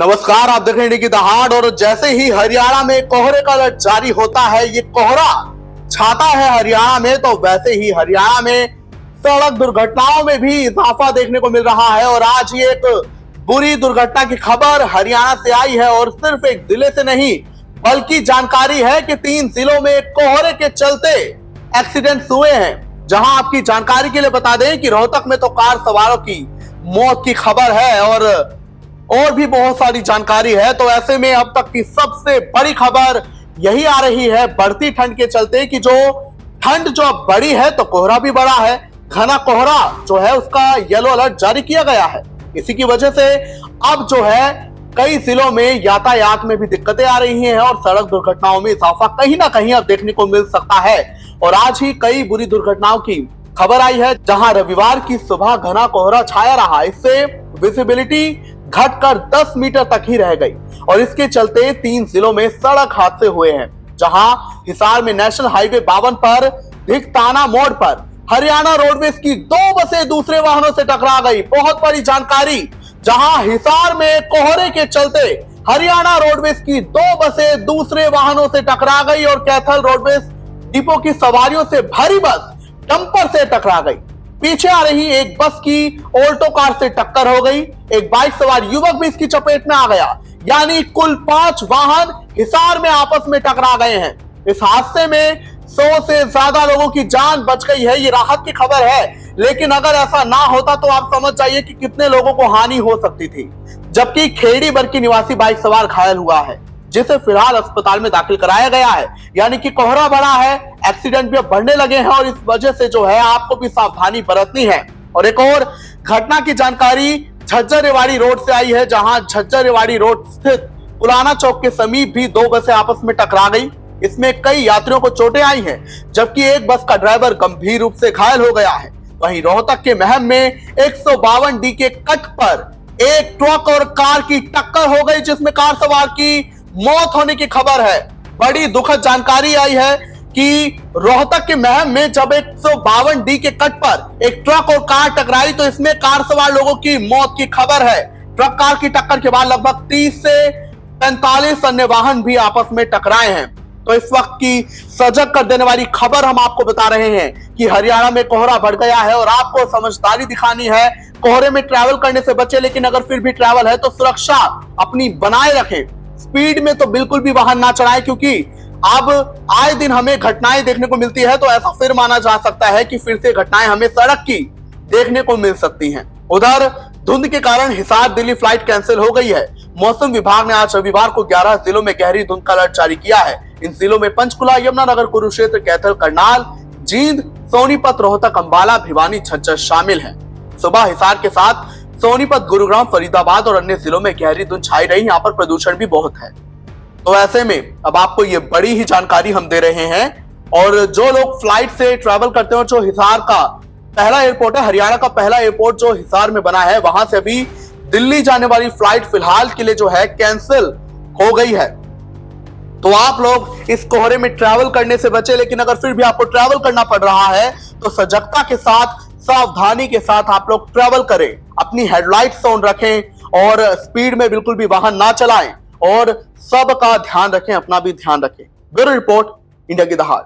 नमस्कार, आप देख रहे हैं की दहाड़। और जैसे ही हरियाणा में कोहरे का अलर्ट जारी होता है, ये कोहरा छाता है हरियाणा में, तो वैसे ही हरियाणा में सड़क दुर्घटनाओं में भी इजाफा देखने को मिल रहा है। और आज ये एक बुरी दुर्घटना की खबर हरियाणा से आई है, और सिर्फ एक जिले से नहीं बल्कि जानकारी है कि 3 जिलों में कोहरे के चलते एक्सीडेंट्स हुए हैं। जहां आपकी जानकारी के लिए बता दें कि रोहतक में तो कार सवारों की मौत की खबर है और भी बहुत सारी जानकारी है। तो ऐसे में अब तक की सबसे बड़ी खबर यही आ रही है बढ़ती ठंड के चलते कि जो ठंड जो अब बड़ी है तो कोहरा भी बड़ा है। घना कोहरा जो है उसका येलो अलर्ट जारी किया गया है। इसी की वजह से अब जो है कई जिलों में यातायात में भी दिक्कतें आ रही हैं और सड़क दुर्घटनाओं में इजाफा कहीं ना कहीं अब देखने को मिल सकता है। और आज ही कई बुरी दुर्घटनाओं की खबर आई है, जहां रविवार की सुबह घना कोहरा छाया रहा। इससे विजिबिलिटी घटकर 10 मीटर तक ही रह गई और इसके चलते 3 जिलों में सड़क हादसे हुए हैं। जहां हिसार में नेशनल हाईवे 52 पर धिकताना मोड़ पर हरियाणा रोडवेज की 2 बसें दूसरे वाहनों से टकरा गई। बहुत बड़ी जानकारी, जहां हिसार में कोहरे के चलते हरियाणा रोडवेज की 2 बसें दूसरे वाहनों से टकरा गई और कैथल रोडवेज डिपो की सवारियों से भरी बस डंपर से टकरा गई। पीछे आ रही एक बस की ऑल्टो कार से टक्कर हो गई। एक बाइक सवार युवक भी इसकी चपेट में आ गया। यानी कुल 5 वाहन हिसार में आपस में टकरा गए हैं। इस हादसे में 100 से ज्यादा लोगों की जान बच गई है। ये राहत की खबर है, लेकिन अगर ऐसा ना होता तो आप समझ जाइए कि कितने लोगों को हानि हो सकती थी। जबकि खेड़ी बरकी निवासी बाइक सवार घायल हुआ है, जिसे फिलहाल अस्पताल में दाखिल कराया गया है। यानी कि कोहरा बड़ा है, एक्सीडेंट भी अब बढ़ने लगे हैं और इस वजह से जो है आपको भी सावधानी बरतनी है। और एक और घटना की जानकारी झज्जर रेवाड़ी रोड से आई है, जहां झज्जर रेवाड़ी रोड स्थित पुराना चौक के समीप भी 2 बसें आपस में टकरा गई। इसमें कई यात्रियों को चोटें आई हैं, जबकि एक बस का ड्राइवर गंभीर रूप से घायल हो गया है। वहीं रोहतक के महम में 152 डी के कट पर एक ट्रक और कार की टक्कर हो गई, जिसमें कार सवार की मौत होने की खबर है। बड़ी दुखद जानकारी आई है कि रोहतक के महम में जब 152 डी के कट पर एक ट्रक और कार टकराई तो इसमें कार सवार लोगों की मौत की खबर है। ट्रक कार की टक्कर के बाद लगभग 30 से 45 अन्य वाहन भी आपस में टकराए हैं। तो इस वक्त की सजग कर देने वाली खबर हम आपको बता रहे हैं कि हरियाणा में कोहरा बढ़ गया है और आपको समझदारी दिखानी है। कोहरे में ट्रैवल करने से बचे, लेकिन अगर फिर भी ट्रैवल है तो सुरक्षा अपनी बनाए रखें। स्पीड में तो बिल्कुल भी वाहन ना चलाएं, क्योंकि अब आए दिन हमें घटनाएं देखने को मिलती है। तो ऐसा फिर माना जा सकता है कि फिर से घटनाएं हमें सड़क की देखने को मिल सकती हैं। उधर धुंध के कारण हिसार दिल्ली फ्लाइट कैंसिल हो गई है। मौसम विभाग ने आज रविवार को 11 जिलों में गहरी धुंध का अलर्ट जारी किया है। इन जिलों में पंचकुला, यमुनानगर, कुरुक्षेत्र, कैथल, करनाल, जींद, सोनीपत, रोहतक, अंबाला, भिवानी, झज्जर शामिल हैं। सुबह हिसार के साथ सोनीपत, गुरुग्राम, फरीदाबाद और अन्य जिलों में गहरी धुंध छाई रही। यहाँ पर प्रदूषण भी बहुत है। तो ऐसे में अब आपको ये बड़ी ही जानकारी हम दे रहे हैं। और जो लोग फ्लाइट से ट्रैवल करते हो, जो हिसार का पहला एयरपोर्ट है, हरियाणा का पहला एयरपोर्ट जो हिसार में बना है, वहां से अभी दिल्ली जाने वाली फ्लाइट फिलहाल के लिए जो है कैंसिल हो गई है। तो आप लोग इस कोहरे में ट्रैवल करने से बचे, लेकिन अगर फिर भी आपको ट्रैवल करना पड़ रहा है तो सजगता के साथ, सावधानी के साथ आप लोग ट्रैवल करें। अपनी हेडलाइट्स ऑन रखें और स्पीड में बिल्कुल भी वाहन ना चलाएं और सबका ध्यान रखें, अपना भी ध्यान रखें। ब्यूरो रिपोर्ट, इंडिया की दहाड़।